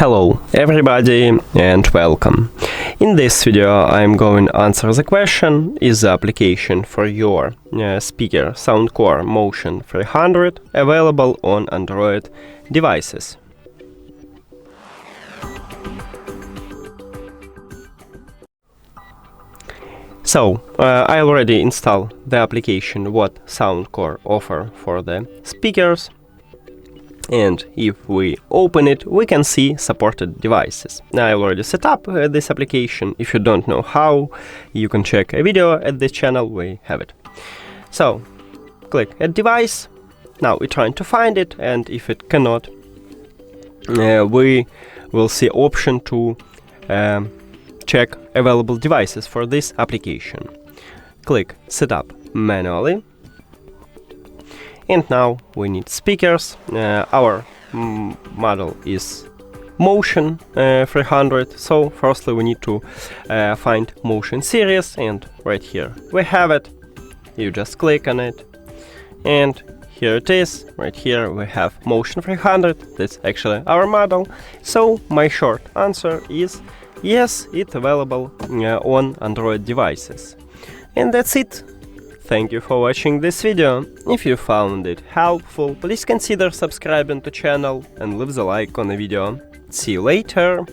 Hello everybody and welcome. In this video I'm going to answer the question: is the application for your speaker SOUNDCORE Motion 300 available on Android devices? So, I already installed the application what SOUNDCORE offer for the speakers. And if we open it, we can see supported devices. Now, I already set up this application. If you don't know how, you can check a video at this channel, we have it. So, click Add Device. Now we're trying to find it, and if it cannot, we will see option to check available devices for this application. Click Setup manually. And now we need speakers. Our model is Motion 300. So firstly we need to find Motion series, and right here we have it. You just click on it, and here it is. Right here we have Motion 300. That's actually our model. So my short answer is yes, it's available on Android devices. And that's it. Thank you for watching this video. If you found it helpful, please consider subscribing to the channel and leave the like on the video. See you later!